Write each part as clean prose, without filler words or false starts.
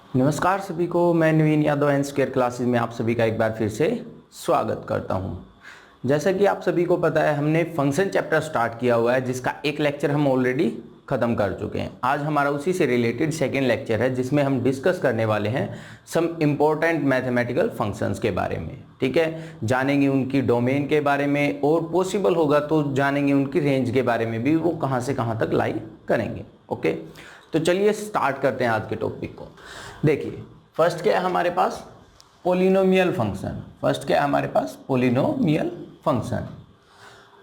नमस्कार सभी को, मैं नवीन यादव एन स्क्वायर क्लासेस में आप सभी का एक बार फिर से स्वागत करता हूं। जैसा कि आप सभी को पता है, हमने फंक्शन चैप्टर स्टार्ट किया हुआ है जिसका एक लेक्चर हम ऑलरेडी ख़त्म कर चुके हैं। आज हमारा उसी से रिलेटेड सेकेंड लेक्चर है जिसमें हम डिस्कस करने वाले हैं सम इम्पोर्टेंट मैथमेटिकल फंक्शंस के बारे में। ठीक है, जानेंगे उनकी डोमेन के बारे में और पॉसिबल होगा तो जानेंगे उनकी रेंज के बारे में भी, वो कहाँ से कहाँ तक लाई करेंगे। ओके, तो चलिए स्टार्ट करते हैं आज के टॉपिक को। देखिए, फर्स्ट क्या है हमारे पास, पोलिनोमियल फंक्शन। फर्स्ट क्या है हमारे पास, पोलिनोमियल फंक्शन।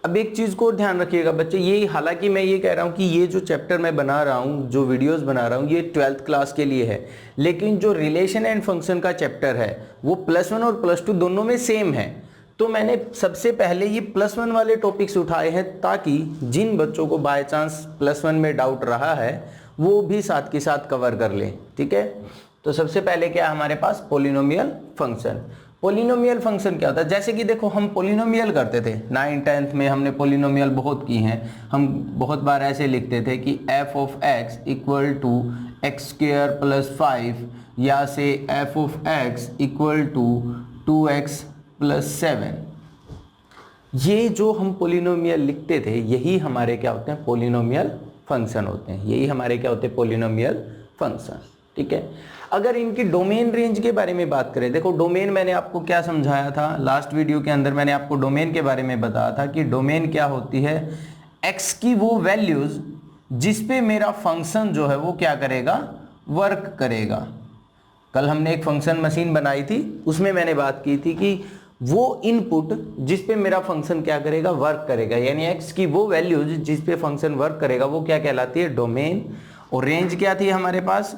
अब एक चीज़ को ध्यान रखिएगा बच्चे, ये हालांकि मैं ये कह रहा हूँ कि ये जो चैप्टर मैं बना रहा हूँ, जो वीडियोस बना रहा हूँ, ये 12th क्लास के लिए है, लेकिन जो रिलेशन एंड फंक्शन का चैप्टर है वो +1 और +2 दोनों में सेम है। तो मैंने सबसे पहले ये +1 वाले टॉपिक्स उठाए हैं ताकि जिन बच्चों को बाय चांस +1 में डाउट रहा है वो भी साथ के साथ कवर कर लें। ठीक है, तो सबसे पहले क्या है हमारे पास, पोलिनोमियल फंक्शन। पोलिनोमियल फंक्शन क्या होता है, जैसे कि देखो हम पोलिनोमियल करते थे 9th 10th में, हमने पोलिनोमियल बहुत की हैं। हम बहुत बार ऐसे लिखते थे कि f of x equal to x² + 5 या से f of x equal to 2x + 7। ये जो हम पोलिनोमियल लिखते थे यही हमारे क्या होते हैं, पोलिनोमियल फंक्शन होते हैं। यही हमारे क्या होते हैं, पोलिनोमियल फंक्शन। ठीक है, अगर इनकी डोमेन रेंज के बारे में बात करें, देखो डोमेन मैंने आपको क्या समझाया था लास्ट वीडियो के अंदर, मैंने आपको डोमेन के बारे में बताया था कि डोमेन क्या होती है, x की वो वैल्यूज जिस पे मेरा फंक्शन जो है वो क्या करेगा, वर्क करेगा। कल हमने एक फंक्शन मशीन बनाई थी, उसमें मैंने बात की थी कि वो इनपुट जिस पे मेरा फंक्शन क्या करेगा, वर्क करेगा, यानी x की वो वैल्यूज जिस पे फंक्शन वर्क करेगा वो क्या कहलाती है, डोमेन। और रेंज क्या थी हमारे पास,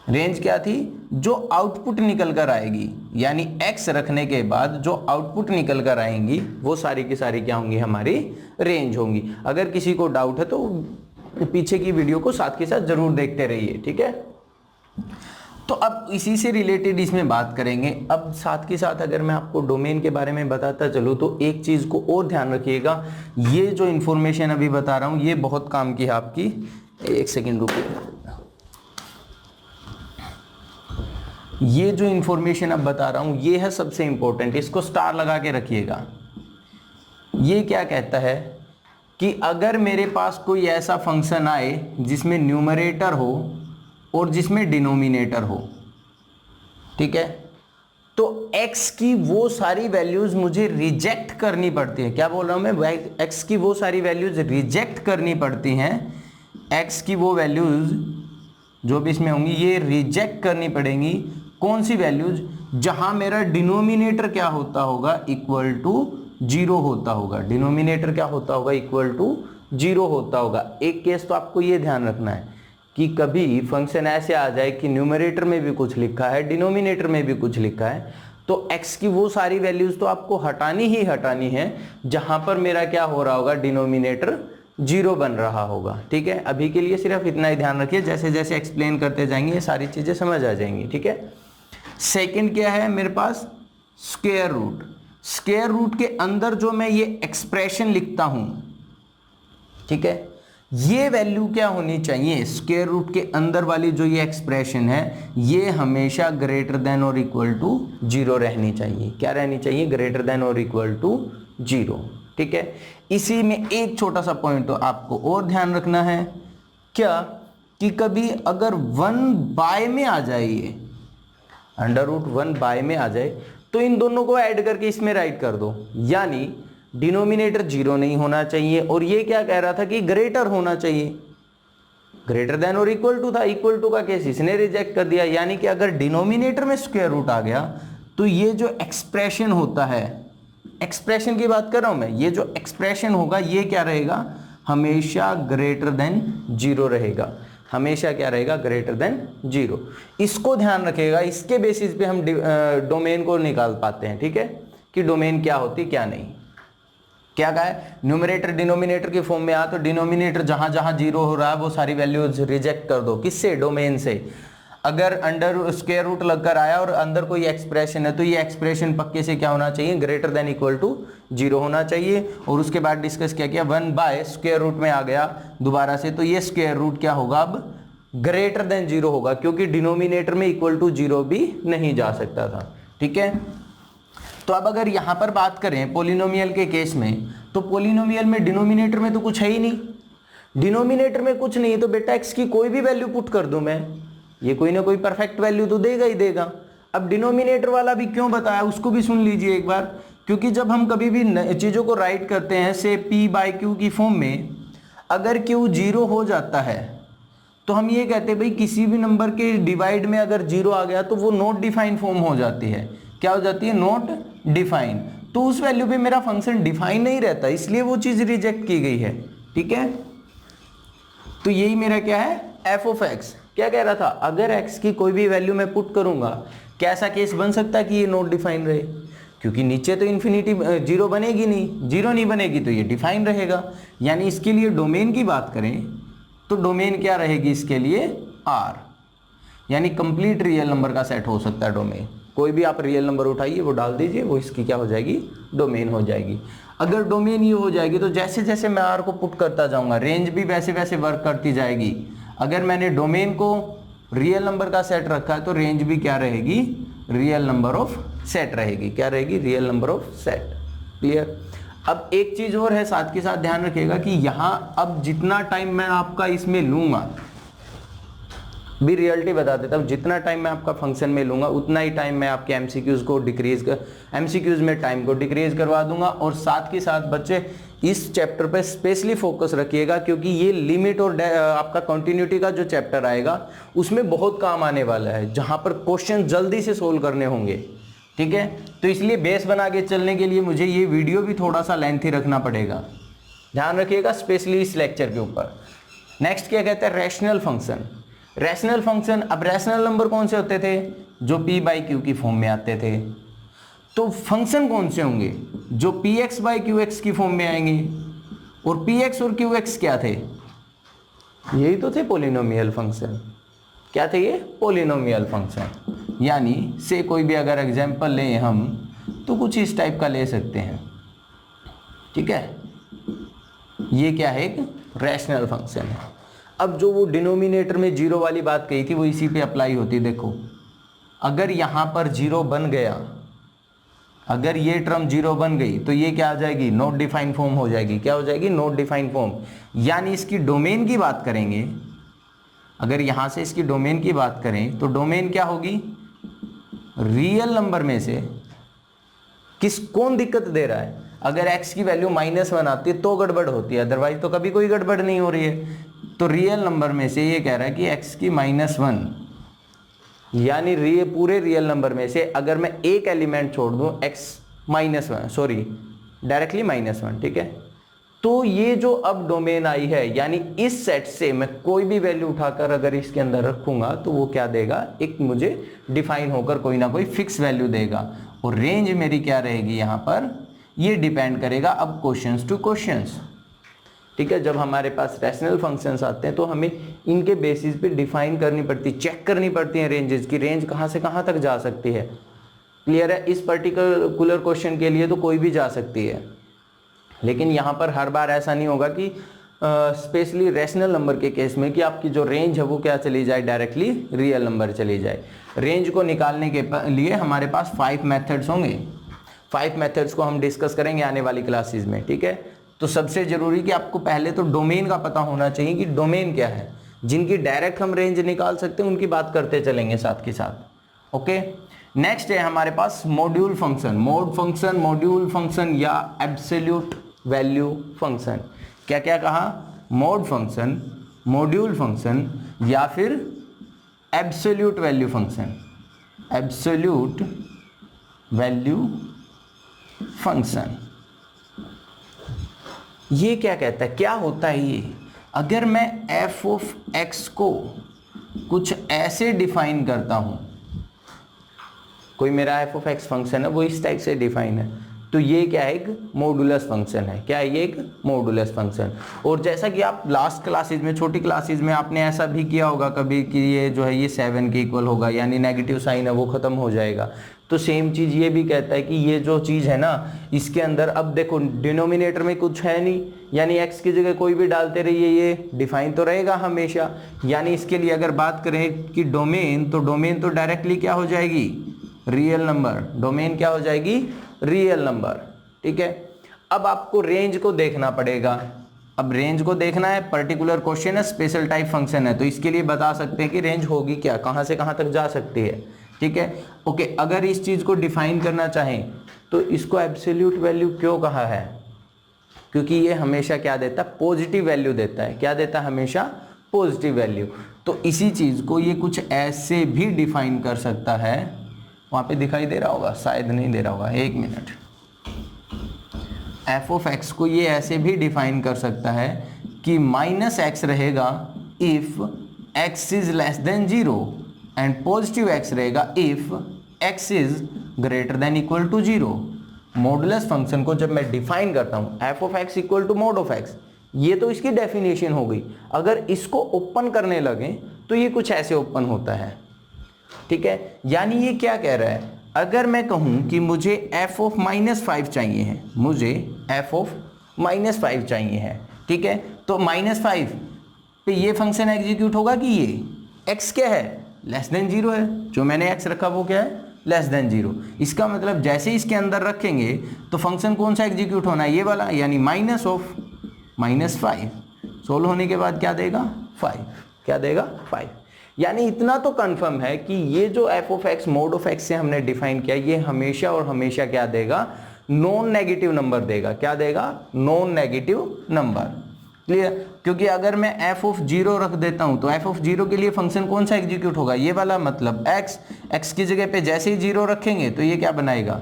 रेंज क्या थी, जो आउटपुट निकल कर आएगी, यानी x रखने के बाद जो आउटपुट निकल कर आएंगी वो सारी की सारी क्या होंगी, हमारी रेंज होंगी। अगर किसी को डाउट है तो पीछे की वीडियो को साथ के साथ जरूर देखते रहिए। ठीक है, तो अब इसी से रिलेटेड इसमें बात करेंगे। अब साथ के साथ अगर मैं आपको डोमेन के बारे में बताता चलूँ तो एक चीज़ को और ध्यान रखिएगा, ये जो इन्फॉर्मेशन अभी बता रहा हूँ ये बहुत काम की है आपकी। एक सेकेंड रुकिए, ये जो इन्फॉर्मेशन अब बता रहा हूँ ये है सबसे इंपॉर्टेंट, इसको स्टार लगा के रखिएगा। ये क्या कहता है कि अगर मेरे पास कोई ऐसा फंक्शन आए जिसमें न्यूमरेटर हो और जिसमें डिनोमिनेटर हो, ठीक है, तो x की वो सारी वैल्यूज मुझे रिजेक्ट करनी पड़ती है। क्या बोल रहा हूं मैं, x की वो सारी वैल्यूज रिजेक्ट करनी पड़ती हैं। x की वो वैल्यूज जो भी इसमें होंगी ये रिजेक्ट करनी पड़ेंगी। कौन सी वैल्यूज, जहां मेरा डिनोमिनेटर क्या होता होगा, इक्वल टू 0 होता होगा। डिनोमिनेटर क्या होता होगा, इक्वल टू 0 होता होगा। एक केस तो आपको ये ध्यान रखना है कि कभी फंक्शन ऐसे आ जाए कि न्यूमरेटर में भी कुछ लिखा है, डिनोमिनेटर में भी कुछ लिखा है, तो x की वो सारी वैल्यूज तो आपको हटानी ही हटानी है जहां पर मेरा क्या हो रहा होगा, डिनोमिनेटर 0 बन रहा होगा। ठीक है, अभी के लिए सिर्फ इतना ही ध्यान रखिए, जैसे जैसे एक्सप्लेन करते जाएंगे ये सारी चीजें समझ आ जाएंगी। ठीक है, सेकंड क्या है मेरे पास, स्क्वायर रूट। स्क्वायर रूट के अंदर जो मैं ये एक्सप्रेशन लिखता हूं, ठीक है, ये वैल्यू क्या होनी चाहिए, स्क्वायर रूट के अंदर वाली जो ये एक्सप्रेशन है ये हमेशा ग्रेटर देन और इक्वल टू 0 रहनी चाहिए। क्या रहनी चाहिए, ग्रेटर देन और इक्वल टू 0। ठीक है, इसी में एक छोटा सा पॉइंट तो आपको और ध्यान रखना है, क्या कि कभी अगर 1/, में आ जाए, ये √1/, में आ जाए तो इन दोनों को ऐड करके इसमें राइट कर दो, यानी डिनोमिनेटर 0 नहीं होना चाहिए और ये क्या कह रहा था कि ग्रेटर होना चाहिए। ग्रेटर देन और इक्वल टू था, इक्वल टू का केस इसने रिजेक्ट कर दिया, यानी कि अगर डिनोमिनेटर में स्क्वायर रूट आ गया तो ये जो एक्सप्रेशन होता है, एक्सप्रेशन की बात कर रहा हूं मैं, ये जो एक्सप्रेशन होगा ये क्या रहेगा, हमेशा ग्रेटर देन 0 रहेगा। हमेशा क्या रहेगा, ग्रेटर देन 0। इसको ध्यान रखिएगा, इसके बेसिस पे हम डोमेन को निकाल पाते हैं। ठीक है, कि डोमेन क्या होती क्या नहीं। क्या कहा है, न्यूमरेटर डिनोमिनेटर की फॉर्म में आ तो डिनोमिनेटर जहां जहां 0 हो रहा है वो सारी वैल्यूज रिजेक्ट कर दो। किससे, डोमेन से। अगर अंडर स्क्वायर रूट लगकर आया और अंदर कोई एक्सप्रेशन है तो ये एक्सप्रेशन पक्के से क्या होना चाहिए, ग्रेटर देन इक्वल टू 0 होना चाहिए। और उसके बाद डिस्कस क्या किया, 1/, स्क्वायर रूट में आ गया दोबारा से, तो ये स्क्वायर रूट क्या होगा, अब ग्रेटर देन 0 होगा, क्योंकि डिनोमिनेटर में इक्वल टू 0 भी नहीं जा सकता था। ठीक है, तो अब अगर यहां पर बात करें पॉलिनोमियल के केस में, तो पॉलिनोमियल में डिनोमिनेटर में तो कुछ है ही नहीं, डिनोमिनेटर में कुछ नहीं, तो बेटा x की कोई भी वैल्यू पुट कर दूं मैं, ये कोई ना कोई परफेक्ट वैल्यू तो देगा ही देगा। अब डिनोमिनेटर वाला भी क्यों बताया उसको भी सुन लीजिए एक बार, क्योंकि जब हम कभी भी चीज़ों को राइट करते हैं से p/q की फॉर्म में, अगर q 0 हो जाता है तो हम ये कहते हैं भाई किसी भी नंबर के डिवाइड में अगर 0 आ गया तो वो नॉट डिफाइन फॉर्म हो जाती है। क्या हो जाती है? Not define. तो उस वैल्यू पे मेरा फंक्शन डिफाइन नहीं रहता, इसलिए वो चीज़ रिजेक्ट की गई है। ठीक है, तो यही मेरा क्या है? F of x. क्या कह रहा था? अगर एक्स की कोई भी वैल्यू मैं पुट करूंगा, क्या ऐसा केस बन सकता है कि ये नॉट डिफाइन रहे? क्योंकि नीचे तो इन्फिनिटी 0 बनेगी नहीं, 0 नहीं बनेगी तो ये डिफाइन रहेगा। यानी इसके लिए डोमेन की बात करें तो डोमेन क्या रहेगी इसके लिए? आर, यानी कंप्लीट रियल नंबर का सेट हो सकता है डोमेन। कोई भी आप रियल नंबर उठाइए वो डाल दीजिए, वो इसकी क्या हो जाएगी? डोमेन हो जाएगी। अगर डोमेन ये हो जाएगी तो जैसे जैसे मैं आर को पुट करता जाऊंगा रेंज भी वैसे वैसे वर्क करती जाएगी। अगर मैंने डोमेन को रियल नंबर का सेट रखा है तो रेंज भी क्या रहेगी? रियल नंबर ऑफ सेट रहेगी। क्या रहेगी? Real number of set. Clear? अब एक चीज और है, साथ के साथ ध्यान रखिएगा कि यहां अब जितना टाइम मैं आपका इसमें लूंगा, भी रियलिटी बता देता हूं, जितना टाइम मैं आपका फंक्शन में लूंगा उतना ही टाइम मैं आपके एमसीक्यूज को एमसीक्यूज में टाइम को डिक्रीज करवा दूंगा। और साथ के साथ बच्चे इस चैप्टर पे स्पेशली फोकस रखिएगा, क्योंकि ये लिमिट और आपका कंटिन्यूटी का जो चैप्टर आएगा उसमें बहुत काम आने वाला है, जहां पर क्वेश्चन जल्दी से सोल्व करने होंगे। ठीक है, तो इसलिए बेस बना के चलने के लिए मुझे ये वीडियो भी थोड़ा सा लेंथी रखना पड़ेगा, ध्यान रखिएगा स्पेशली इस लेक्चर के ऊपर। नेक्स्ट क्या कहते हैं? Rational function. रैशनल फंक्शन, अब रैशनल नंबर कौन से होते थे? जो p/q की फॉर्म में आते थे। तो फंक्शन कौन से होंगे? जो px/qx की फॉर्म में आएंगे। और px और qx क्या थे? यही तो थे पॉलिनोमियल फंक्शन। क्या थे ये? Polynomial function. यानी से कोई भी अगर एग्जांपल लें हम तो कुछ इस टाइप का ले सकते हैं। ठीक है, ये क्या है? एक रैशनल फंक्शन है। अब जो वो डिनोमिनेटर में 0 वाली बात कही थी वो इसी पे अप्लाई होती है। देखो, अगर यहाँ पर 0 बन गया, अगर ये टर्म 0 बन गई तो ये क्या आ जाएगी? नॉट डिफाइन फॉर्म हो जाएगी। क्या हो जाएगी? Not define form. यानी इसकी डोमेन की बात करेंगे, अगर यहाँ से इसकी डोमेन की बात करें तो डोमेन क्या होगी? रियल नंबर में से कौन दिक्कत दे रहा है? अगर x की वैल्यू -1 आती है तो गड़बड़ होती है, अदरवाइज तो कभी कोई गड़बड़ नहीं हो रही है। तो रियल नंबर में से ये कह रहा है कि x की -1, यानी पूरे रियल नंबर में से अगर मैं एक एलिमेंट छोड़ दूं डायरेक्टली -1, ठीक है, तो ये जो अब डोमेन आई है, यानी इस सेट से मैं कोई भी वैल्यू उठाकर अगर इसके अंदर रखूंगा तो वो क्या देगा? एक मुझे डिफाइन होकर कोई ना कोई फिक्स वैल्यू देगा। और रेंज मेरी क्या रहेगी यहाँ पर? ये डिपेंड करेगा अब क्वेश्चंस टू क्वेश्चंस। ठीक है, जब हमारे पास रैशनल फंक्शंस आते हैं तो हमें इनके बेसिस पे डिफाइन करनी पड़ती, चेक करनी पड़ती है रेंजेस की, रेंज कहाँ से कहाँ तक जा सकती है। क्लियर है? इस पर्टिकुलर क्वेश्चन के लिए तो कोई भी जा सकती है, लेकिन यहाँ पर हर बार ऐसा नहीं होगा कि स्पेशली रैशनल नंबर के केस में कि आपकी जो रेंज है वो क्या चली जाए? डायरेक्टली रियल नंबर चली जाए। रेंज को निकालने के लिए हमारे पास 5 मेथड्स होंगे। 5 मेथड्स को हम डिस्कस करेंगे आने वाली क्लासेस में। ठीक है, तो सबसे जरूरी कि आपको पहले तो डोमेन का पता होना चाहिए कि डोमेन क्या है। जिनकी डायरेक्ट हम रेंज निकाल सकते हैं उनकी बात करते चलेंगे साथ के साथ। ओके, नेक्स्ट है हमारे पास module function, mode function, module function या एब्सोल्यूट वैल्यू फंक्शन। क्या क्या कहा? मोड फंक्शन, मॉड्यूल फंक्शन या फिर absolute value function. Absolute value function ये क्या कहता है? क्या होता है ये? अगर मैं f ऑफ x को कुछ ऐसे डिफाइन करता हूं, कोई मेरा f ऑफ x फंक्शन है वो इस टाइप से डिफाइन है, तो ये क्या है? एक मॉडुलस फंक्शन है। क्या है ये? एक मॉडुलस फंक्शन। और जैसा कि आप लास्ट क्लासेज में, छोटी क्लासेज में आपने ऐसा भी किया होगा कभी कि ये जो है ये 7 के इक्वल होगा, यानी नेगेटिव साइन है वो खत्म हो जाएगा। तो सेम चीज ये भी कहता है कि ये जो चीज है ना इसके अंदर, अब देखो डिनोमिनेटर में कुछ है नहीं, यानी x की जगह कोई भी डालते रहिए, ये डिफाइन तो रहेगा हमेशा। यानी इसके लिए अगर बात करें कि डोमेन, तो डोमेन तो डायरेक्टली क्या हो जाएगी, रियल नंबर। डोमेन क्या हो जाएगी, रियल नंबर। ठीक है, अब आपको रेंज को देखना पड़ेगा। अब रेंज को देखना है, पर्टिकुलर क्वेश्चन है, स्पेशल टाइप फंक्शन है, तो इसके लिए बता सकते हैं कि रेंज होगी क्या, कहां से कहां तक जा सकती है। ठीक है, ओके। अगर इस चीज को डिफाइन करना चाहें तो इसको एब्सोल्यूट वैल्यू क्यों कहा है, क्योंकि ये हमेशा क्या देता है, पॉजिटिव वैल्यू देता है। क्या देता है, हमेशा पॉजिटिव वैल्यू। तो इसी चीज को ये कुछ ऐसे भी डिफाइन कर सकता है, वहां पे दिखाई दे रहा होगा, शायद नहीं दे रहा होगा, एक मिनट। एफ ऑफ एक्स को ये ऐसे भी डिफाइन कर सकता है कि माइनस एक्स रहेगा if x is less than 0 and positive x रहेगा if x is greater than equal to 0। Modulus function को जब मैं डिफाइन करता हूं, f of x equal to mode of x, ये तो इसकी डेफिनेशन हो गई। अगर इसको ओपन करने लगे तो ये कुछ ऐसे ओपन होता है। ठीक है, यानी ये क्या कह रहा है, अगर मैं कहूं कि मुझे f ऑफ -5 चाहिए है, मुझे f ऑफ -5 चाहिए है, ठीक है, तो -5 पे ये फंक्शन एग्जीक्यूट होगा कि ये x क्या है, लेस देन 0 है। जो मैंने x रखा वो क्या है, लेस देन 0। इसका मतलब जैसे इसके अंदर रखेंगे तो फंक्शन कौन सा एग्जीक्यूट होना है, ये वाला, यानी माइनस ऑफ -5। सोल्व होने के बाद क्या देगा, 5। क्या देगा, 5। यानी इतना तो कंफर्म है कि ये जो f of x mode of x से हमने डिफाइन किया, ये हमेशा और हमेशा क्या देगा, नॉन नेगेटिव नंबर देगा। क्या देगा, नॉन नेगेटिव नंबर। क्लियर, क्योंकि अगर मैं f ऑफ 0 रख देता हूं तो f ऑफ 0 के लिए फंक्शन कौन सा एग्जीक्यूट होगा, ये वाला, मतलब x की जगह पे जैसे ही 0 रखेंगे तो ये क्या बनाएगा,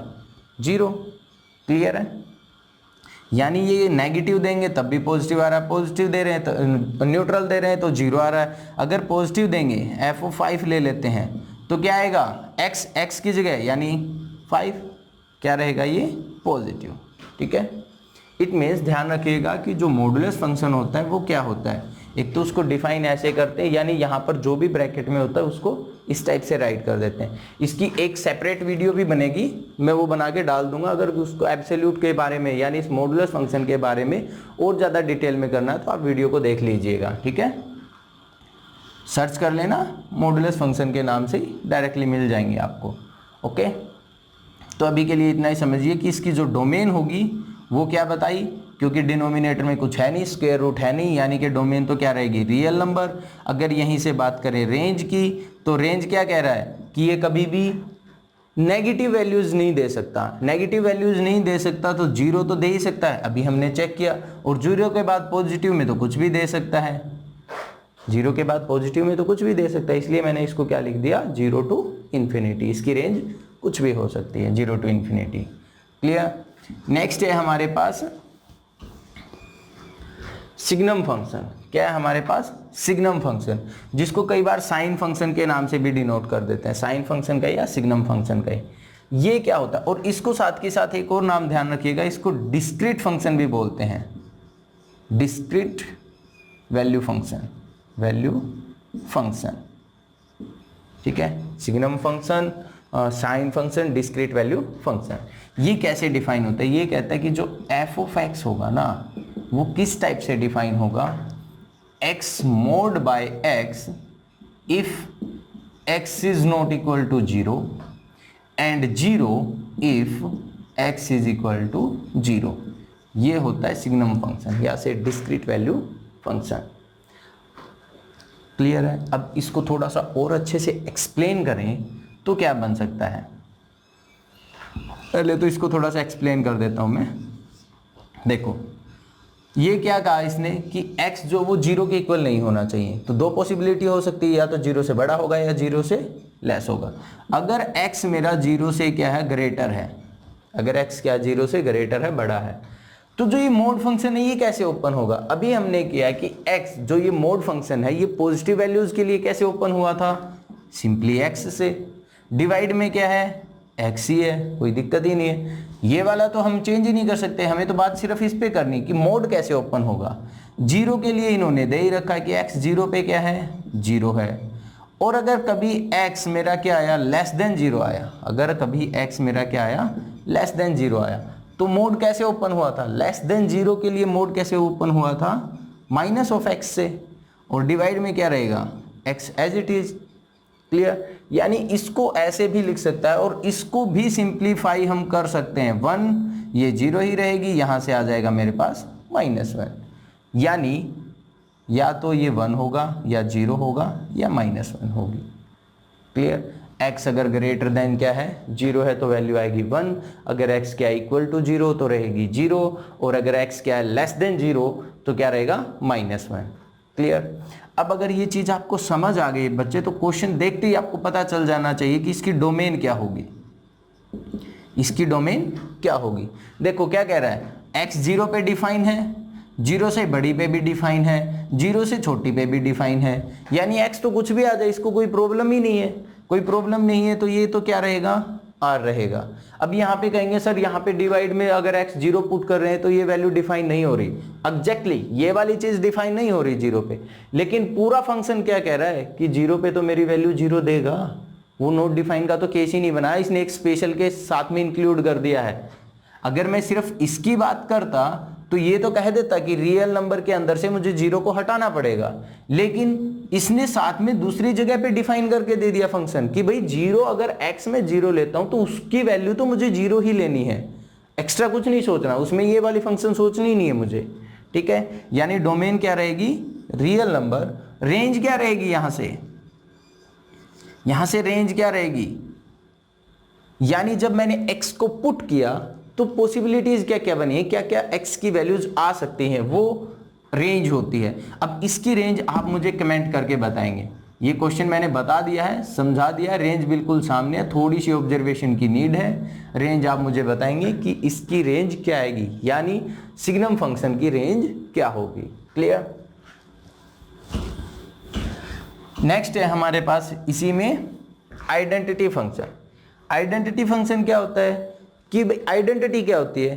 0। क्लियर है, यानी ये नेगेटिव देंगे तब भी पॉजिटिव आ रहा है, पॉजिटिव दे रहे हैं तो न्यूट्रल दे रहे हैं तो 0 आ रहा है। अगर पॉजिटिव देंगे, f ऑफ 5 ले लेते हैं तो क्या आएगा, x की जगह यानी 5 क्या रहेगा, ये पॉजिटिव। ठीक है, इट मीन्स ध्यान रखिएगा कि जो मॉडुलस फंक्शन होता है वो क्या होता है, एक तो उसको डिफाइन ऐसे करते हैं, यानी यहाँ पर जो भी ब्रैकेट में होता है उसको इस टाइप से राइट कर देते हैं। इसकी एक सेपरेट वीडियो भी बनेगी, मैं वो बना के डाल दूंगा। अगर उसको एब्सोल्यूट के बारे में यानी इस मॉडुलस फंक्शन के बारे में और ज़्यादा डिटेल में करना है तो आप वीडियो को देख लीजिएगा। ठीक है, सर्च कर लेना मॉडुलस फंक्शन के नाम से ही डायरेक्टली मिल जाएंगे आपको। ओके, तो अभी के लिए इतना ही समझिए कि इसकी जो डोमेन होगी वो क्या बताई, क्योंकि डिनोमिनेटर में कुछ है नहीं, स्क्वायर रूट है नहीं, यानी कि डोमेन तो क्या रहेगी, रियल नंबर। अगर यहीं से बात करें रेंज की, तो रेंज क्या कह रहा है कि ये कभी भी नेगेटिव वैल्यूज नहीं दे सकता। नेगेटिव वैल्यूज नहीं दे सकता तो 0 तो दे ही सकता है, अभी हमने चेक किया, और 0 के बाद पॉजिटिव में तो कुछ भी दे सकता है, 0 के बाद पॉजिटिव में तो कुछ भी दे सकता है, इसलिए मैंने इसको क्या लिख दिया, 0 टू इन्फिनिटी। इसकी रेंज कुछ भी हो सकती है, 0 टू इन्फिनिटी। क्लियर, नेक्स्ट है हमारे पास सिग्नम फंक्शन। क्या है हमारे पास, सिग्नम फंक्शन, जिसको कई बार साइन फंक्शन के नाम से भी डिनोट कर देते हैं, साइन फंक्शन का या सिग्नम फंक्शन का। ये क्या होता है, और इसको साथ के साथ एक और नाम ध्यान रखिएगा, इसको डिस्क्रीट फंक्शन भी बोलते हैं, discrete value function, value function. ठीक है, signum function, sine function, discrete value function. ये कैसे डिफाइन होता है, ये कहता है कि जो f ऑफ x होगा ना वो किस टाइप से डिफाइन होगा, x mod by x if x is not equal to 0 and 0 if x is equal to 0। ये होता है सिग्नम फंक्शन या से डिस्क्रीट वैल्यू फंक्शन। क्लियर है, अब इसको थोड़ा सा और अच्छे से एक्सप्लेन करें तो क्या बन सकता है, पहले तो इसको थोड़ा सा एक्सप्लेन कर देता हूं मैं। देखो ये क्या कहा इसने कि x जो वो 0 के इक्वल नहीं होना चाहिए, तो दो पॉसिबिलिटी हो सकती है, या तो 0 से बड़ा होगा या 0 से लेस होगा। अगर x मेरा 0 से क्या है, ग्रेटर है, अगर x क्या 0 से ग्रेटर है, बड़ा है, तो जो ये मोड फंक्शन है ये कैसे ओपन होगा। अभी हमने किया कि x जो ये मोड फंक्शन है ये पॉजिटिव वैल्यूज के लिए कैसे ओपन हुआ था, सिंपली x से। डिवाइड में क्या है, x ही है, कोई दिक्कत ही नहीं है। ये वाला तो हम चेंज ही नहीं कर सकते, हमें तो बात सिर्फ इस पे करनी कि मोड कैसे ओपन होगा। 0 के लिए इन्होंने दे ही रखा है कि x 0 पे क्या है, 0 है, और अगर कभी x मेरा क्या आया लेस देन 0 आया, अगर कभी x मेरा क्या आया लेस देन 0 आया, तो मोड कैसे ओपन हुआ था, लेस देन 0 के लिए मोड कैसे ओपन हुआ था, माइनस ऑफ x से, और डिवाइड में क्या रहेगा x as it is. Clear, यानी इसको ऐसे भी लिख सकता है और इसको भी सिंप्लीफाई हम कर सकते हैं। 1 ये 0 ही रहेगी, यहां से आ जाएगा मेरे पास -1, यानी या तो ये 1 होगा या 0 होगा या -1 होगी। क्लियर, x अगर ग्रेटर देन क्या है 0 है तो वैल्यू आएगी 1, अगर x क्या इक्वल टू 0 तो रहेगी 0, और अगर x क्या है लेस देन 0 तो क्या रहेगा -1। क्लियर, अब अगर ये चीज आपको समझ आ गई बच्चे, तो क्वेश्चन देखते ही आपको पता चल जाना चाहिए कि इसकी डोमेन क्या होगी, इसकी डोमेन क्या होगी। देखो क्या कह रहा है, x 0 पे डिफाइन है, 0 से बड़ी पे भी डिफाइन है, 0 से छोटी पे भी डिफाइन है, यानी x तो कुछ भी आ जाए, इसको कोई प्रॉब्लम ही नहीं है, कोई प्रॉब्लम नहीं है, तो ये तो क्या रहेगा r रहेगा। अब यहाँ पे कहेंगे सर यहाँ पे डिवाइड में अगर x 0 पुट कर रहे हैं तो ये वैल्यू डिफाइन नहीं हो रही, एग्जैक्टली ये वाली चीज डिफाइन नहीं हो रही 0 पे, लेकिन पूरा फंक्शन क्या कह रहा है कि 0 पे तो मेरी वैल्यू 0 देगा, वो नॉट डिफाइन का तो केस ही नहीं बनाया, इसने एक स्पेशल केस साथ में इंक्लूड कर दिया है। अगर मैं सिर्फ इसकी बात करता तो ये तो कह देता कि रियल नंबर के अंदर से मुझे 0 को हटाना पड़ेगा, लेकिन इसने साथ में दूसरी जगह पे डिफाइन करके दे दिया फंक्शन कि भाई 0 अगर x में 0 लेता हूं तो उसकी वैल्यू तो मुझे 0 ही लेनी है, एक्स्ट्रा कुछ नहीं सोचना, उसमें ये वाली फंक्शन सोचनी नहीं है मुझे। ठीक है, यानी डोमेन क्या रहेगी रियल नंबर, रेंज क्या रहेगी यहां से रेंज क्या रहेगी, यानी जब मैंने x को पुट किया तो पॉसिबिलिटीज क्या क्या बनी है, क्या क्या x की वैल्यूज आ सकती हैं, वो रेंज होती है। अब इसकी रेंज आप मुझे कमेंट करके बताएंगे, ये क्वेश्चन मैंने बता दिया है, समझा दिया, रेंज बिल्कुल सामने है, थोड़ी सी ऑब्जर्वेशन की नीड है। रेंज आप मुझे बताएंगे कि इसकी रेंज क्या आएगी, यानी सिग्नम फंक्शन की रेंज क्या होगी। क्लियर, नेक्स्ट है हमारे पास इसी में आइडेंटिटी फंक्शन। आइडेंटिटी फंक्शन क्या होता है कि भाई आइडेंटिटी क्या होती है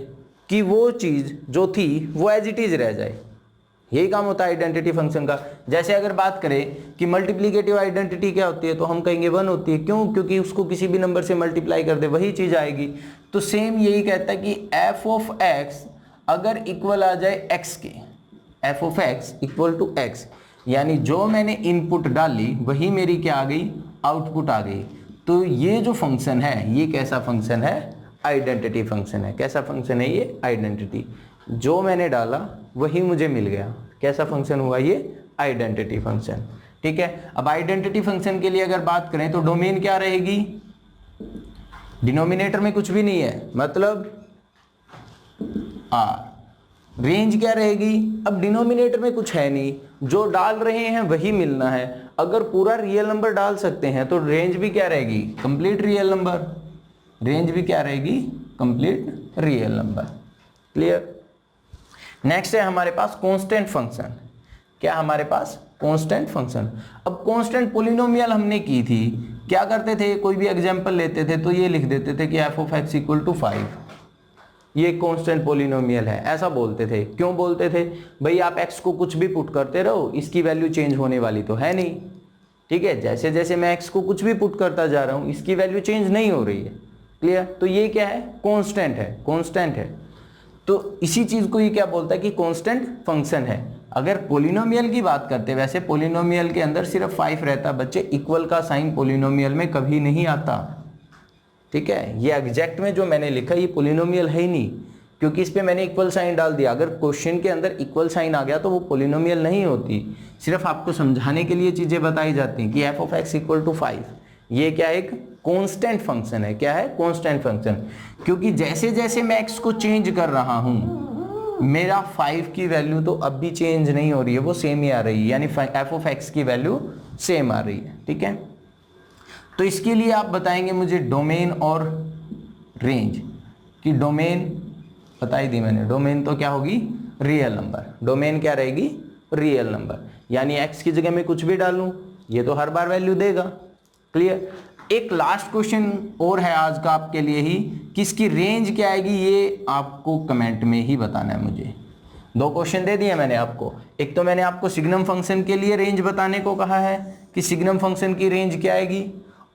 कि वो चीज जो थी वो एज इट इज रह जाए, यही काम होता है आइडेंटिटी फंक्शन का। जैसे अगर बात करें कि मल्टीप्लिकेटिव आइडेंटिटी क्या होती है तो हम कहेंगे 1 होती है, क्यों, क्योंकि उसको किसी भी नंबर से मल्टीप्लाई कर दे वही चीज आएगी। तो सेम यही कहता है कि f ऑफ x अगर इक्वल आ जाए x के, f of x equal to x, यानी जो मैंने इनपुट डाली वही मेरी क्या आ गई, आउटपुट आ गई। तो ये जो फंक्शन है ये कैसा फंक्शन है, आइडेंटिटी फंक्शन है। कैसा फंक्शन है ये, आइडेंटिटी, जो मैंने डाला वही मुझे मिल गया, कैसा फंक्शन हुआ ये, आइडेंटिटी फंक्शन। ठीक है, अब आइडेंटिटी फंक्शन के लिए अगर बात करें तो डोमेन क्या रहेगी, डिनोमिनेटर में कुछ भी नहीं है, मतलब r, रेंज क्या रहेगी, अब डिनोमिनेटर में कुछ है नहीं, जो डाल रहे हैं वही मिलना है। अगर पूरा रियल नंबर डाल सकते हैं तो रेंज भी क्या रहेगी, कंप्लीट रियल नंबर, रेंज भी क्या रहेगी, complete real number. Clear, next है हमारे पास कांस्टेंट फंक्शन। क्या हमारे पास कांस्टेंट फंक्शन। अब कांस्टेंट पोलिनोमियल हमने की थी, क्या करते थे, कोई भी एग्जांपल लेते थे तो ये लिख देते थे कि f of x equal to 5, ये कांस्टेंट पोलिनोमियल है, ऐसा बोलते थे। क्यों बोलते थे, भाई आप x को कुछ भी पुट करते रहो, इसकी वैल्यू चेंज होने वाली तो है नहीं। ठीक है, जैसे जैसे मैं x को कुछ भी पुट करता जा रहा हूं इसकी वैल्यू चेंज नहीं हो रही है। क्लियर, तो ये क्या है, कांस्टेंट है, कांस्टेंट है। तो इसी चीज को ये क्या बोलता है कि कांस्टेंट फंक्शन है। अगर पोलिनोमियल की बात करते, वैसे पोलिनोमियल के अंदर सिर्फ 5 रहता बच्चे, इक्वल का साइन पोलिनोमियल में कभी नहीं आता। ठीक है, ये एग्जैक्ट में जो मैंने लिखा ये पोलिनोमियल है ही नहीं, क्योंकि इस पे मैंने इक्वल साइन डाल दिया। अगर क्वेश्चन के अंदर इक्वल साइन आ गया तो वो पोलिनोमियल नहीं होती, सिर्फ आपको समझाने के लिए चीजें बताई जाती हैं कि f of x equal to 5, ये क्या एक कांस्टेंट फंक्शन है। क्या है, कांस्टेंट फंक्शन, क्योंकि जैसे जैसे मैं x को चेंज कर रहा हूं मेरा 5 की वैल्यू तो अब भी चेंज नहीं हो रही है, वो सेम ही आ रही है, यानी f ऑफ x की वैल्यू सेम आ रही है। ठीक है, तो इसके लिए आप बताएंगे मुझे डोमेन और रेंज की। डोमेन बता ही दी मैंने, डोमेन तो क्या होगी, रियल नंबर, डोमेन क्या रहेगी, रियल नंबर, यानी x की जगह में कुछ भी डालूं ये तो हर बार वैल्यू देगा। क्लियर, एक लास्ट क्वेश्चन और है आज का आपके लिए ही कि इसकी रेंज क्या आएगी, ये आपको कमेंट में ही बताना है मुझे। 2 क्वेश्चन दे दिए मैंने आपको, एक तो मैंने आपको सिग्नम फंक्शन के लिए रेंज बताने को कहा है कि सिग्नम फंक्शन की रेंज क्या आएगी,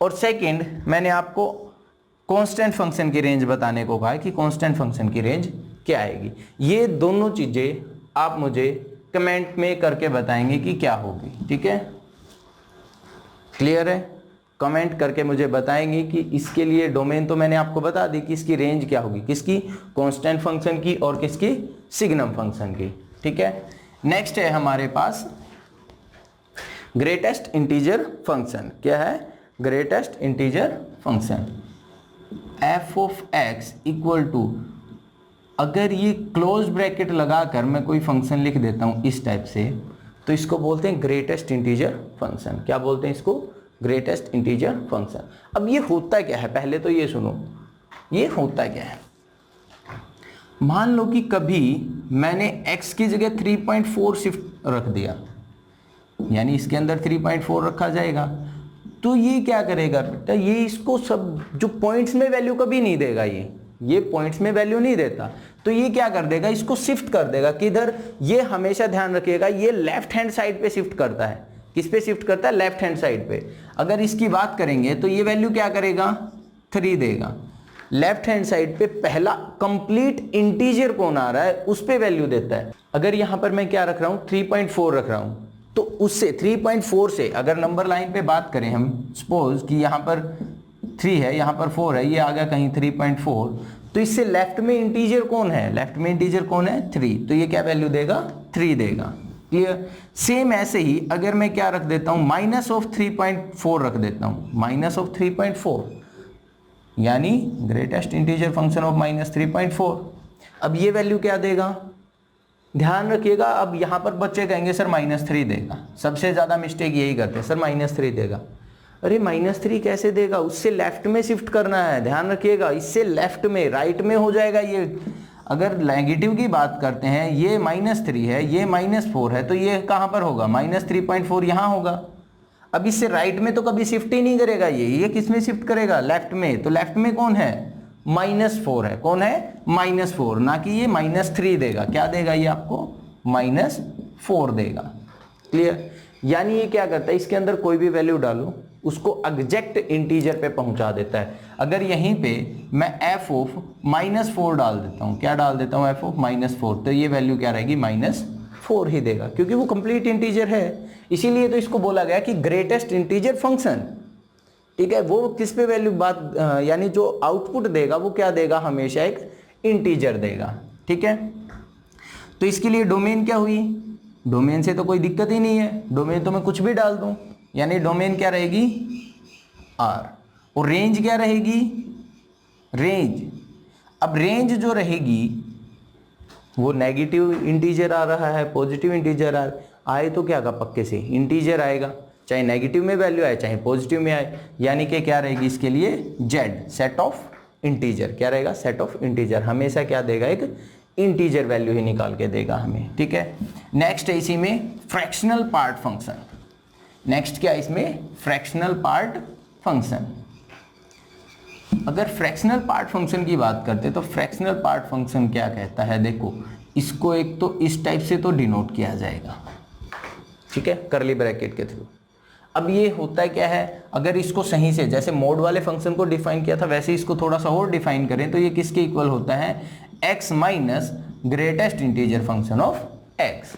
और सेकंड मैंने आपको कांस्टेंट फंक्शन की रेंज बताने को कहा है कि कांस्टेंट फंक्शन की रेंज क्या आएगी। ये दोनों चीज़ें आप मुझे कमेंट में करके बताएंगे कि क्या होगी, ठीक है, क्लियर है। कमेंट करके मुझे बताएंगे कि इसके लिए डोमेन तो मैंने आपको बता दी कि इसकी रेंज क्या होगी, किसकी, कांस्टेंट फंक्शन की और किसकी, सिग्नम फंक्शन की, ठीक है। नेक्स्ट है हमारे पास ग्रेटेस्ट इंटीजर फंक्शन। क्या है, greatest integer function F of x equal to, अगर ये क्लोज ब्रैकेट लगाकर मैं कोई फंक्शन लिख देता हूं इस टाइप से, तो इसको बोलते हैं ग्रेटेस्ट इंटीजर फंक्शन। क्या बोलते हैं इसको, ग्रेटेस्ट इंटीजर फंक्शन। अब ये होता क्या है, पहले तो ये सुनो, ये होता क्या है। मान लो कि कभी मैंने x की जगह 3.4 शिफ्ट रख दिया, यानी इसके अंदर 3.4 रखा जाएगा, तो ये क्या करेगा बेटा, ये इसको सब जो पॉइंट्स में वैल्यू कभी नहीं देगा, ये पॉइंट्स में वैल्यू नहीं देता, तो ये क्या कर देगा, इसको शिफ्ट कर देगा किधर, ये हमेशा ध्यान रखिएगा ये लेफ्ट हैंड साइड पे शिफ्ट करता है। किस पे शिफ्ट करता है, लेफ्ट हैंड साइड पे। अगर इसकी बात करेंगे तो ये वैल्यू क्या करेगा, 3 देगा। लेफ्ट हैंड साइड पे पहला कंप्लीट इंटीजर कौन आ रहा है उस पे वैल्यू देता है। अगर यहां पर मैं क्या रख रहा हूं, 3.4 रख रहा हूं, तो उससे 3.4 से अगर नंबर लाइन पे बात करें हम, सपोज कि यहां पर 3 है, यहां पर 4 है, ये आ गया कहीं 3.4, तो इससे लेफ्ट में इंटीजर कौन है, लेफ्ट में इंटीजर कौन है, 3, तो ये क्या वैल्यू देगा, 3 देगा। क्लियर। सेम ऐसे ही अगर मैं क्या रख देता हूं, माइनस ऑफ 3.4 रख देता हूं, माइनस ऑफ 3.4, यानी greatest integer function of minus 3.4। अब ये वैल्यू क्या देगा, ध्यान रखिएगा। अब यहां पर बच्चे कहेंगे सर -3 देगा, सबसे ज्यादा मिस्टेक यही करते हैं, सर -3 देगा। अरे -3 कैसे देगा, उससे लेफ्ट में शिफ्ट करना है, ध्यान रखिएगा, इससे लेफ्ट में, राइट में हो जाएगा ये। अगर नेगेटिव की बात करते हैं, ये -3 है, ये -4 है, तो ये कहां पर होगा, -3.4 यहां होगा। अब इससे राइट में तो कभी शिफ्ट ही नहीं करेगा, ये किस में शिफ्ट करेगा, लेफ्ट में। तो लेफ्ट में कौन है, -4 है, कौन है, -4, ना कि ये -3 देगा। क्या देगा ये आपको, -4 देगा। क्लियर। यानी ये क्या करता है, इसके अंदर कोई भी वैल्यू डालो उसको एग्जैक्ट इंटीजर पे पहुंचा देता है। अगर यहीं पे मैं f ऑफ -4 डाल देता हूं, क्या डाल देता हूं, f ऑफ -4, तो ये वैल्यू क्या रहेगी, -4 ही देगा, क्योंकि वो कंप्लीट इंटीजर है। इसीलिए तो इसको बोला गया कि ग्रेटेस्ट इंटीजर फंक्शन। ठीक है, वो किस पे वैल्यू बात, यानी जो आउटपुट देगा वो क्या देगा, हमेशा एक इंटीजर देगा। ठीक है, तो इसके लिए डोमेन क्या हुई, डोमेन से तो कोई दिक्कत ही नहीं है, डोमेन तो मैं कुछ भी डाल दूं, यानी डोमेन क्या रहेगी, R, और रेंज क्या रहेगी, रेंज। अब रेंज जो रहेगी वो नेगेटिव इंटीजर आ रहा है, पॉजिटिव इंटीजर आए तो क्या का पक्के से इंटीजर आएगा, चाहे नेगेटिव में वैल्यू आए चाहे पॉजिटिव में आए, यानी कि क्या रहेगी इसके लिए, Z, सेट ऑफ इंटीजर। क्या रहेगा, सेट ऑफ इंटीजर, हमेशा क्या देगा, एक इंटीजर वैल्यू ही निकाल के देगा हमें। ठीक है, नेक्स्ट है इसी में फ्रैक्शनल पार्ट फंक्शन। नेक्स्ट क्या है इसमें, फ्रैक्शनल पार्ट फंक्शन। अगर फ्रैक्शनल पार्ट फंक्शन की बात करते तो फ्रैक्शनल पार्ट फंक्शन क्या कहता है, देखो इसको एक तो इस टाइप से तो डिनोट किया जाएगा, ठीक है, करली ब्रैकेट के थ्रू। अब ये होता है क्या है, अगर इसको सही से जैसे मोड वाले फंक्शन को डिफाइन किया था वैसे इसको थोड़ा सा और डिफाइन करें तो ये किसके इक्वल होता है, x minus greatest integer function of x।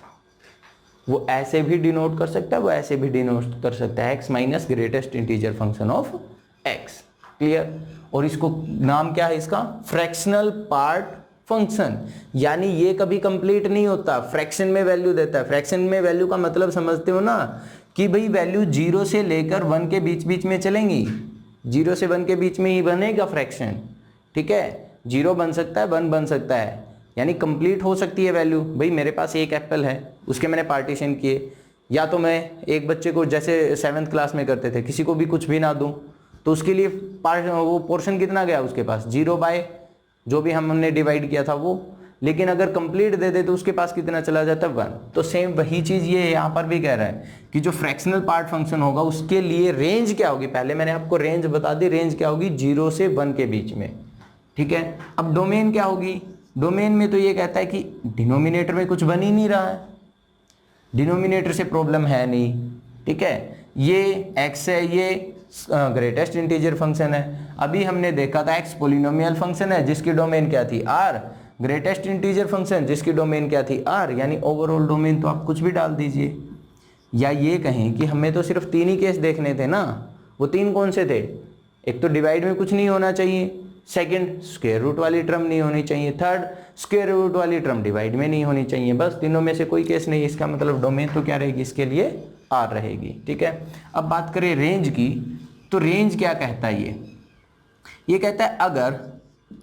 वो ऐसे भी डिनोट कर सकता है, वो ऐसे भी डिनोट कर सकता है, x minus greatest integer function of x। Clear. और इसको नाम क्या है इसका, फ्रैक्शनल पार्ट फंक्शन। यानी ये कभी कंप्लीट नहीं होता, फ्रैक्शन में वैल्यू देता है। फ्रैक्शन में वैल्यू का मतलब समझते हो ना, कि भाई वैल्यू 0 से लेकर 1 के बीच बीच में चलेंगी, 0 से 1 के बीच में ही बनेगा फ्रैक्शन। ठीक है, 0 बन सकता है, 1 बन सकता है, यानी कंप्लीट हो सकती है वैल्यू। भाई मेरे पास एक एप्पल है, उसके मैंने पार्टीशन किए, या तो मैं एक बच्चे को जैसे 7th क्लास में करते थे, किसी को भी कुछ भी ना दूं तो उसके लिए वो पोर्शन कितना गया उसके पास, 0 बाय जो भी हमने डिवाइड किया था वो। लेकिन अगर कंप्लीट दे दे तो उसके पास कितना चला जाता है, 1। तो सेम वही चीज़ ये यहाँ पर भी कह रहा है कि जो फ्रैक्शनल पार्ट फंक्शन होगा उसके लिए रेंज क्या होगी, पहले मैंने आपको रेंज बता दी, रेंज क्या होगी, 0 से 1 के बीच में। ठीक है, अब डोमेन क्या होगी, डोमेन में तो ये कहता है कि डिनोमिनेटर में कुछ बन ही नहीं रहा है, डिनोमिनेटर से प्रॉब्लम है नहीं। ठीक है, ये x है, ये ग्रेटेस्ट इंटीजर फंक्शन है। अभी हमने देखा था x पोलिनोमियल फंक्शन है जिसकी डोमेन क्या थी r, ग्रेटेस्ट इंटीजर फंक्शन जिसकी डोमेन क्या थी r, यानी ओवरऑल डोमेन तो आप कुछ भी डाल दीजिए। या ये कहें कि हमें तो सिर्फ 3 ही केस देखने थे ना, वो 3 कौन से थे? एक तो डिवाइड में कुछ नहीं होना चाहिए, सेकंड स्क्वायर रूट वाली टर्म नहीं होनी चाहिए, थर्ड स्क्वायर रूट वाली टर्म डिवाइड में नहीं होनी चाहिए। बस तीनों में से कोई केस नहीं, इसका मतलब डोमेन तो क्या रहेगी इसके लिए? r रहेगी। ठीक है, अब बात करें रेंज की, तो रेंज क्या कहता है? ये कहता है, अगर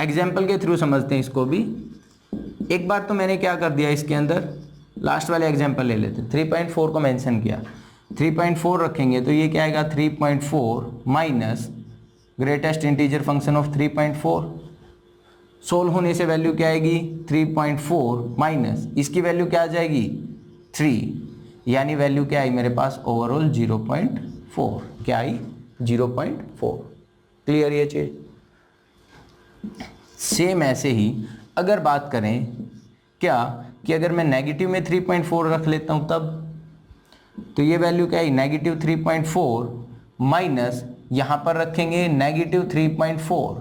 एग्जाम्पल के थ्रू समझते हैं इसको भी। एक बार तो मैंने क्या कर दिया इसके अंदर, लास्ट वाले एग्जाम्पल ले लेते हैं। 3.4 को मेंशन किया, 3.4 रखेंगे तो ये क्या आएगा? 3.4 minus greatest integer function of 3.4। Solve होने से वैल्यू क्या आएगी? 3.4 माइनस इसकी वैल्यू क्या आ जाएगी? 3, यानी वैल्यू क्या आई मेरे पास? ओवरऑल 0.4। क्या आई? 0.4। क्लियर ये चीज? सेम ऐसे ही अगर बात करें क्या कि अगर मैं नेगेटिव में 3.4 रख लेता हूं तब, तो ये वैल्यू क्या है? नेगेटिव 3.4 माइनस यहां पर रखेंगे नेगेटिव 3.4।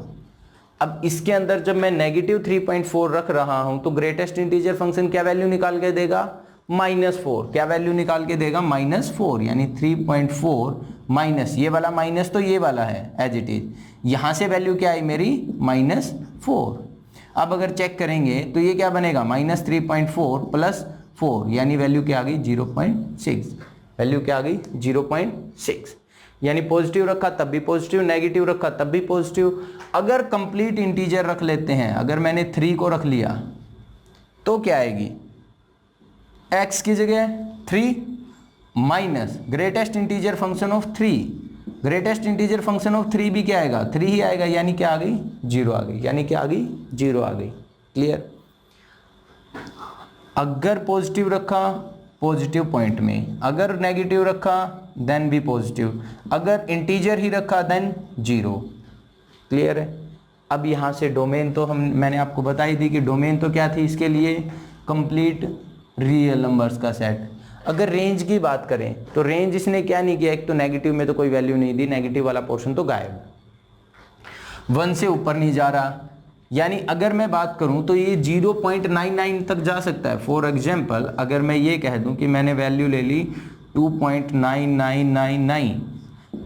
अब इसके अंदर जब मैं नेगेटिव 3.4 रख रहा हूं तो ग्रेटेस्ट इंटीजर फंक्शन क्या वैल्यू निकाल के देगा? -4। क्या वैल्यू निकाल के देगा? -4, यानी 3.4 माइनस ये वाला माइनस तो ये वाला है एज इट इज, यहां से वैल्यू क्या आई मेरी? -4। अब अगर चेक करेंगे तो ये क्या बनेगा? -3.4 प्लस 4, यानी वैल्यू क्या आ गई? 0.6। वैल्यू क्या आ गई? 0.6। यानी पॉजिटिव रखा तब भी पॉजिटिव, नेगेटिव रखा तब भी पॉजिटिव। अगर कंप्लीट इंटीजर रख लेते हैं, अगर मैंने 3 को रख लिया तो क्या आएगी? x की जगह 3 minus greatest integer function of 3। Greatest integer function of 3 भी क्या आएगा? 3 ही आएगा, यानी क्या आ गई? 0 आ गई। यानी क्या आ गई? 0 आ गई। क्लियर? अगर पॉजिटिव रखा पॉजिटिव पॉइंट में, अगर नेगेटिव रखा देन भी पॉजिटिव, अगर इंटीजर ही रखा देन 0। क्लियर है? अब यहाँ से डोमेन तो मैंने आपको बताई थी कि डोमेन तो क्या थी इसके लिए? कंप्लीट रियल नंबर्स का सेट। अगर रेंज की बात करें तो रेंज इसने क्या नहीं किया? एक तो नेगेटिव में तो कोई वैल्यू नहीं दी, नेगेटिव वाला पोर्शन तो गायब, 1 से ऊपर नहीं जा रहा। यानी अगर मैं बात करूं तो ये 0.99 तक जा सकता है। फॉर एग्जांपल अगर मैं ये कह दूं कि मैंने वैल्यू ले ली 2.9999,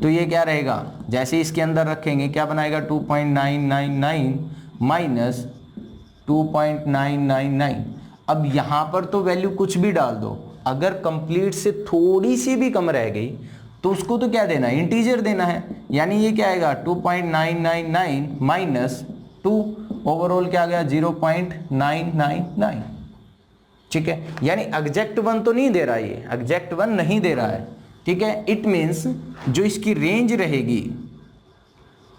तो ये क्या रहेगा? जैसे इसके अंदर रखेंगे क्या बनाएगा? 2.999 माइनस 2.999। अब यहाँ पर तो वैल्यू कुछ भी डाल दो, अगर कंप्लीट से थोड़ी सी भी कम रह गई तो उसको तो क्या देना है? इंटीजर देना है। यानी ये क्या आएगा? 2.999 माइनस 2, ओवरऑल क्या आ गया? 0.999। ठीक है, यानी एग्जैक्ट 1 तो नहीं दे रहा, ये एग्जैक्ट 1 नहीं दे रहा है। ठीक है, इट मीन्स जो इसकी रेंज रहेगी,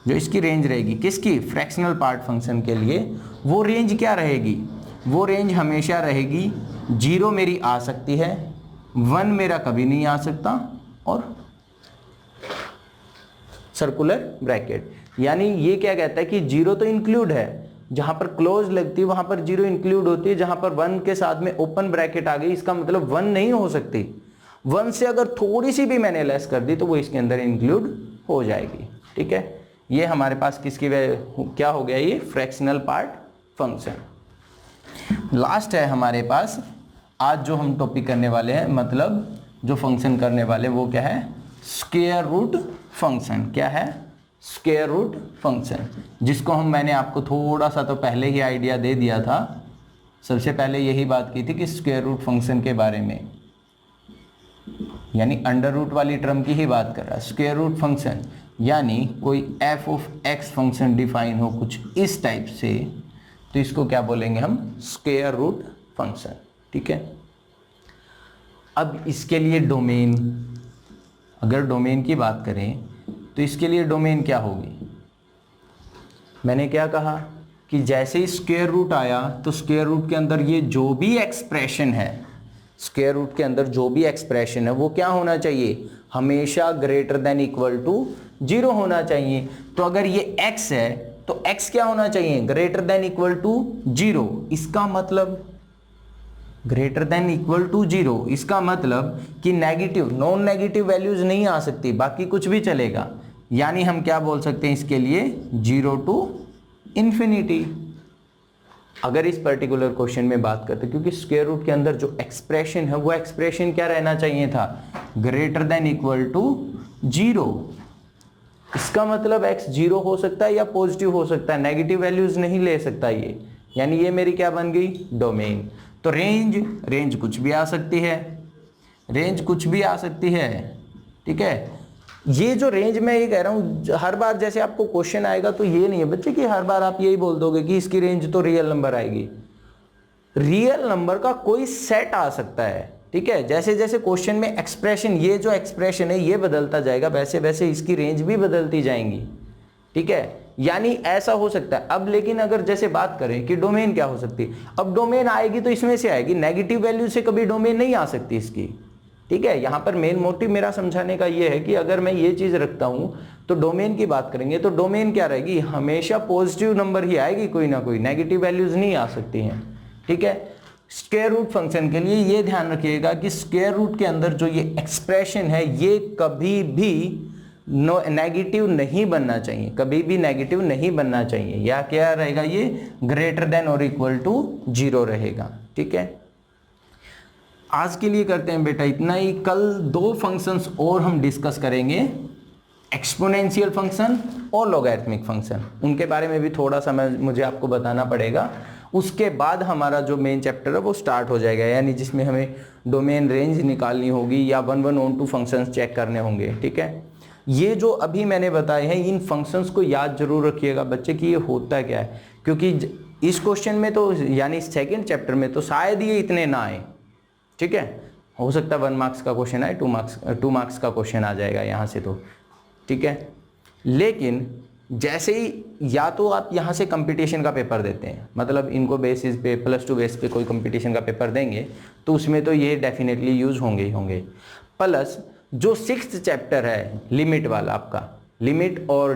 जो इसकी रेंज रहेगी किसकी? फ्रैक्शनल पार्ट फंक्शन के लिए, वो रेंज क्या रहेगी? वो रेंज हमेशा रहेगी 0 मेरी आ सकती है, 1 मेरा कभी नहीं आ सकता, और सर्कुलर ब्रैकेट। यानी ये क्या कहता है कि 0 तो इंक्लूड है, जहां पर क्लोज लगती है वहां पर 0 इंक्लूड होती है, जहां पर 1 के साथ में ओपन ब्रैकेट आ गई इसका मतलब 1 नहीं हो सकती। 1 से अगर थोड़ी सी भी मैंने लेस कर दी तो वो इसके अंदर इंक्लूड हो जाएगी। ठीक है, ये हमारे पास किसकी क्या हो गया? ये फ्रैक्शनल पार्ट फंक्शन। लास्ट है हमारे पास आज जो हम टॉपिक करने वाले हैं, मतलब जो फंक्शन करने वाले वो क्या है? Square root function. क्या है? स्क्वायर रूट फंक्शन, जिसको मैंने आपको थोड़ा सा तो पहले ही आइडिया दे दिया था। सबसे पहले यही बात की थी कि स्क्वायर रूट फंक्शन के बारे में, यानी अंडर रूट वाली टर्म की ही बात कर रहा है। स्क्वायर रूट फंक्शन यानी कोई f of x function define हो कुछ इस टाइप से, तो इसको क्या बोलेंगे हम? Square root function. ठीक है, अब इसके लिए डोमेन, अगर डोमेन की बात करें तो इसके लिए डोमेन क्या होगी? मैंने क्या कहा कि जैसे ही स्क्वायर रूट आया तो स्क्वायर रूट के अंदर ये जो भी एक्सप्रेशन है, स्क्वायर रूट के अंदर जो भी एक्सप्रेशन है वो क्या होना चाहिए? हमेशा ग्रेटर देन इक्वल टू 0 होना चाहिए। तो अगर ये x है तो x क्या होना चाहिए? Greater than equal to 0। इसका मतलब ग्रेटर देन इक्वल टू 0, इसका मतलब कि नेगेटिव, नॉन नेगेटिव वैल्यूज नहीं आ सकती, बाकी कुछ भी चलेगा। यानी हम क्या बोल सकते हैं इसके लिए, 0 टू इन्फिनिटी। अगर इस पर्टिकुलर क्वेश्चन में बात करते, क्योंकि स्क्वायर रूट के अंदर जो एक्सप्रेशन है वो एक्सप्रेशन क्या रहना चाहिए था, ग्रेटर देन इक्वल टू 0। इसका मतलब x 0 हो सकता है या पॉजिटिव हो सकता है, नेगेटिव वैल्यूज नहीं ले सकता ये। यानी ये मेरी क्या बन गई, डोमेन। तो रेंज कुछ भी आ सकती है, रेंज कुछ भी आ सकती है, ठीक है। ये जो रेंज मैं ये कह रहा हूँ, हर बार जैसे आपको क्वेश्चन आएगा तो ये नहीं है बच्चे कि हर बार आप यही बोल दोगे कि इसकी रेंज तो रियल नंबर आएगी। रियल नंबर का कोई सेट आ सकता है, ठीक है। जैसे जैसे क्वेश्चन में एक्सप्रेशन, ये जो एक्सप्रेशन है ये बदलता जाएगा, वैसे वैसे इसकी रेंज भी बदलती जाएंगी, ठीक है। यानी ऐसा हो सकता है। अब लेकिन अगर जैसे बात करें कि डोमेन क्या हो सकती है, अब डोमेन आएगी तो इसमें से आएगी, नेगेटिव वैल्यू से कभी डोमेन नहीं आ सकती इसकी, ठीक है। यहां पर मेन मोटिव मेरा समझाने का ये है कि अगर मैं ये चीज रखता हूं तो डोमेन की बात करेंगे तो डोमेन क्या रहेगी, हमेशा पॉजिटिव नंबर ही आएगी, कोई ना कोई नेगेटिव वैल्यूज नहीं आ सकती हैं, ठीक है। स्क्वायर रूट फंक्शन के लिए ये ध्यान रखिएगा कि स्क्वायर रूट के अंदर जो ये एक्सप्रेशन है ये कभी भी नेगेटिव नहीं बनना चाहिए, कभी भी नेगेटिव नहीं बनना चाहिए। या क्या रहेगा, ये ग्रेटर देन और इक्वल टू 0 रहेगा, ठीक है। आज के लिए करते हैं बेटा इतना ही। कल 2 फंक्शंस और हम डिस्कस करेंगे, एक्सपोनेंशियल फंक्शन और लॉगरिथमिक फंक्शन। उनके बारे में भी थोड़ा सा मुझे आपको बताना पड़ेगा। उसके बाद हमारा जो मेन चैप्टर है वो स्टार्ट हो जाएगा, यानी जिसमें हमें डोमेन रेंज निकालनी होगी या 1 1 on 2 फंक्शंस चेक करने होंगे, ठीक है। ये जो अभी मैंने बताए हैं इन फंक्शंस को याद जरूर रखिएगा बच्चे कि ये होता क्या है, क्योंकि इस क्वेश्चन में तो यानी सेकेंड चैप्टर में तो शायद ये इतने ना आए, ठीक है। हो सकता है 1 मार्क्स का क्वेश्चन आए, 2 मार्क्स का क्वेश्चन आ जाएगा यहाँ से तो, ठीक है। लेकिन जैसे ही या तो आप यहाँ से कंपटीशन का पेपर देते हैं, मतलब इनको बेसिस पे +2 बेस पे कोई कंपटीशन का पेपर देंगे तो उसमें तो ये डेफिनेटली यूज होंगे ही होंगे। प्लस जो 6th चैप्टर है लिमिट वाला आपका, लिमिट और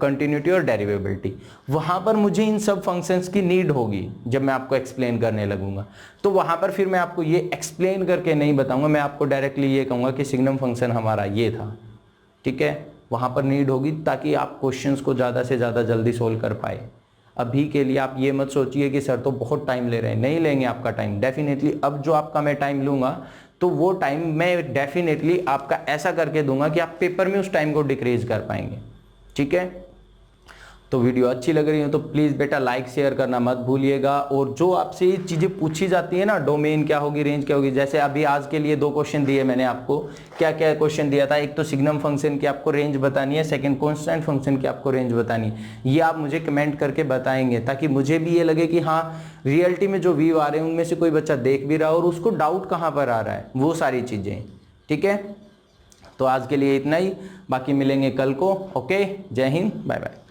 कंटिन्यूटी और डेरिवेबिलिटी, वहाँ पर मुझे इन सब फंक्शंस की नीड होगी जब मैं आपको एक्सप्लेन करने लगूंगा। तो वहाँ पर फिर मैं आपको ये एक्सप्लेन करके नहीं बताऊंगा, मैं आपको डायरेक्टली ये कहूँगा कि सिग्नम फंक्शन हमारा ये था, ठीक है। वहाँ पर नीड होगी ताकि आप क्वेश्चंस को ज़्यादा से ज़्यादा जल्दी सोल्व कर पाए। अभी के लिए आप ये मत सोचिए कि सर तो बहुत टाइम ले रहे हैं, नहीं लेंगे आपका टाइम डेफिनेटली। अब जो आपका मैं टाइम लूँगा तो वो टाइम मैं डेफिनेटली आपका ऐसा करके दूंगा कि आप पेपर में उस टाइम को डिक्रीज कर पाएंगे, ठीक है। तो वीडियो अच्छी लग रही हो तो प्लीज़ बेटा लाइक शेयर करना मत भूलिएगा। और जो आपसे ये चीज़ें पूछी जाती है ना, डोमेन क्या होगी, रेंज क्या होगी, जैसे अभी आज के लिए 2 क्वेश्चन दिए मैंने आपको, क्या क्या क्वेश्चन दिया था, एक तो सिग्नम फंक्शन की आपको रेंज बतानी है, सेकंड कांस्टेंट फंक्शन की आपको रेंज बतानी है। ये आप मुझे कमेंट करके बताएंगे ताकि मुझे भी ये लगे कि हाँ रियलिटी में जो व्यू आ रहे हैं उनमें से कोई बच्चा देख भी रहा है और उसको डाउट कहाँ पर आ रहा है, वो सारी चीज़ें, ठीक है। तो आज के लिए इतना ही, बाकी मिलेंगे कल को। ओके, जय हिंद, बाय बाय।